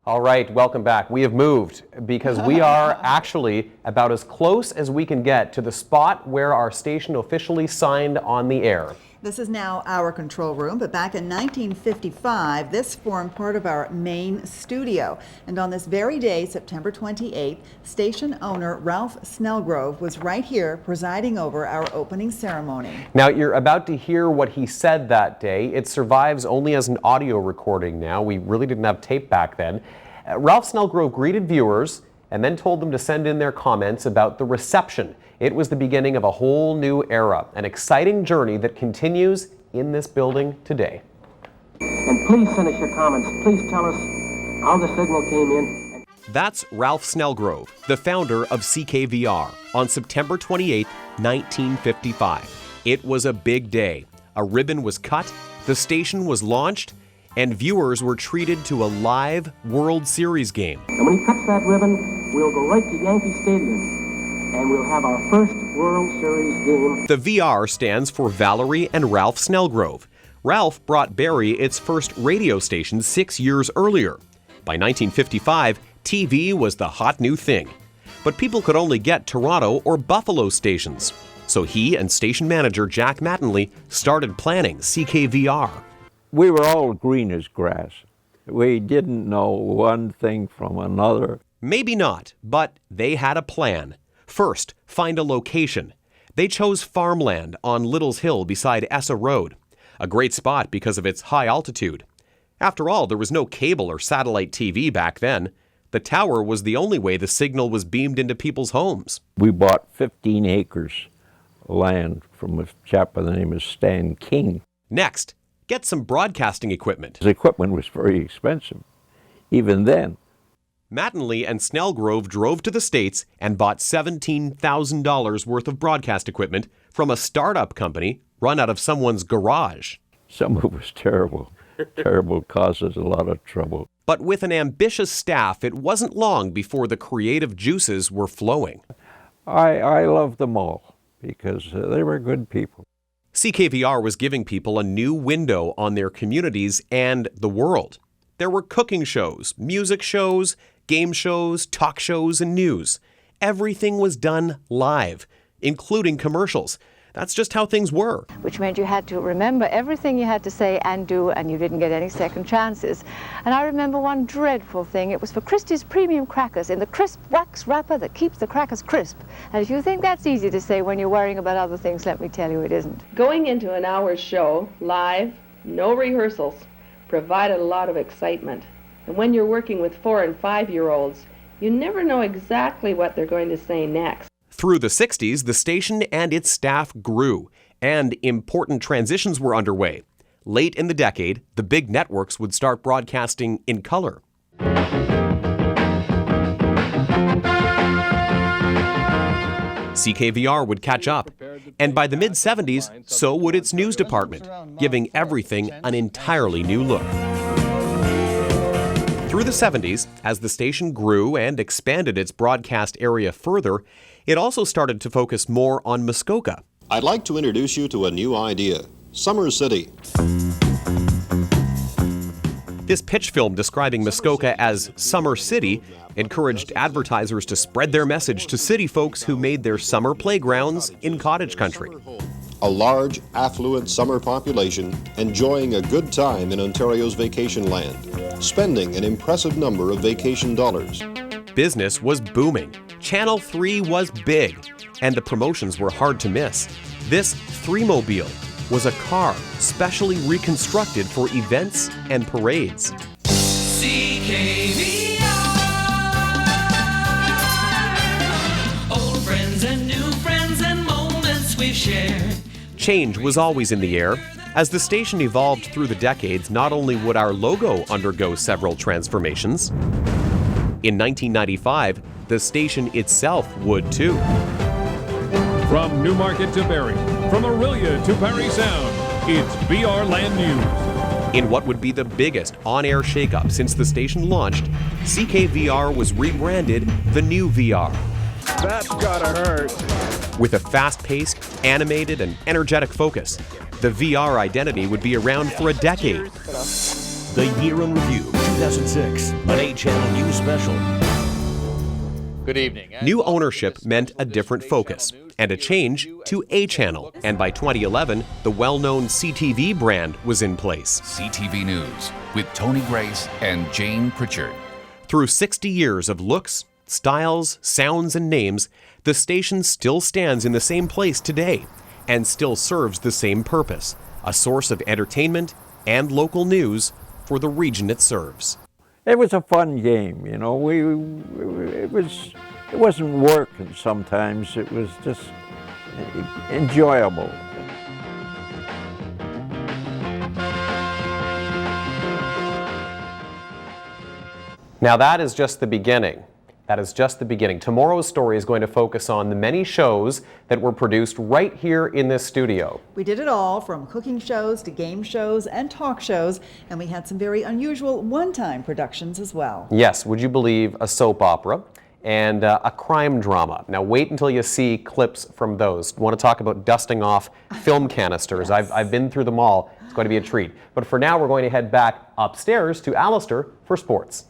All right, welcome back. We have moved because we are actually about as close as we can get to the spot where our station officially signed on the air. This is now our control room, but back in 1955, this formed part of our main studio. And on this very day, September 28th, station owner Ralph Snellgrove was right here presiding over our opening ceremony. Now, you're about to hear what he said that day. It survives only as an audio recording now. We really didn't have tape back then. Ralph Snellgrove greeted viewers and then told them to send in their comments about the reception. It was the beginning of a whole new era, an exciting journey that continues in this building today. And please send us your comments. Please tell us how the signal came in. That's Ralph Snellgrove, the founder of CKVR, on September 28, 1955. It was a big day. A ribbon was cut, the station was launched, and viewers were treated to a live World Series game. And when he cuts that ribbon, we'll go right to Yankee Stadium, and we'll have our first World Series game. The VR stands for Valerie and Ralph Snellgrove. Ralph brought Barrie its first radio station 6 years earlier. By 1955, TV was the hot new thing. But people could only get Toronto or Buffalo stations. So he and station manager Jack Mattingly started planning CKVR. We were all green as grass. We didn't know one thing from another. Maybe not, but they had a plan. First, find a location. They chose farmland on Little's Hill beside Essa Road, a great spot because of its high altitude. After all, there was no cable or satellite TV back then. The tower was the only way the signal was beamed into people's homes. We bought 15 acres of land from a chap by the name of Stan King. Next, get some broadcasting equipment. His equipment was very expensive, even then. Mattingly and Snellgrove drove to the States and bought $17,000 worth of broadcast equipment from a startup company run out of someone's garage. Some of it was terrible. Terrible, causes a lot of trouble. But with an ambitious staff, it wasn't long before the creative juices were flowing. I loved them all because they were good people. CKVR was giving people a new window on their communities and the world. There were cooking shows, music shows, game shows, talk shows, and news. Everything was done live, including commercials. That's just how things were. Which meant you had to remember everything you had to say and do, and you didn't get any second chances. And I remember one dreadful thing. It was for Christie's Premium Crackers in the crisp wax wrapper that keeps the crackers crisp. And if you think that's easy to say when you're worrying about other things, let me tell you it isn't. Going into an hour's show, live, no rehearsals, provided a lot of excitement. And when you're working with 4- and 5-year-olds, you never know exactly what they're going to say next. Through the 60s, the station and its staff grew, and important transitions were underway. Late in the decade, the big networks would start broadcasting in color. CKVR would catch up, and by the mid-70s, so would its news department, giving everything an entirely new look. Through the 70s, as the station grew and expanded its broadcast area further, it also started to focus more on Muskoka. I'd like to introduce you to a new idea, Summer City. This pitch film describing Muskoka as Summer City encouraged advertisers to spread their message to city folks who made their summer playgrounds in cottage country. A large, affluent summer population enjoying a good time in Ontario's vacation land, spending an impressive number of vacation dollars. Business was booming. Channel 3 was big, and the promotions were hard to miss. This Three-mobile was a car specially reconstructed for events and parades. CKVR. Old friends and new friends and moments we've shared. Change was always in the air. As the station evolved through the decades, not only would our logo undergo several transformations, in 1995, the station itself would too. From Newmarket to Barrie, from Orillia to Parry Sound, it's VR Land News. In what would be the biggest on-air shakeup since the station launched, CKVR was rebranded the New VR. That's gotta hurt. With a fast-paced, animated, and energetic focus, the VR identity would be around for a decade. The Year in Review. 2006, an A Channel News special. Good evening. New ownership meant a different focus and a change to A Channel. And by 2011, the well-known CTV brand was in place. CTV News with Tony Grace and Jane Pritchard. Through 60 years of looks, styles, sounds, and names, the station still stands in the same place today and still serves the same purpose, a source of entertainment and local news for the region it serves. It was a fun game, you know. It wasn't work, and sometimes it was just enjoyable. Now that is just the beginning. That is just the beginning. Tomorrow's story is going to focus on the many shows that were produced right here in this studio. We did it all, from cooking shows to game shows and talk shows, and we had some very unusual one-time productions as well. Yes, would you believe, a soap opera and a crime drama. Now wait until you see clips from those. Want to talk about dusting off film canisters? Yes. I've been through them all. It's going to be a treat. But for now, we're going to head back upstairs to Alistair for sports.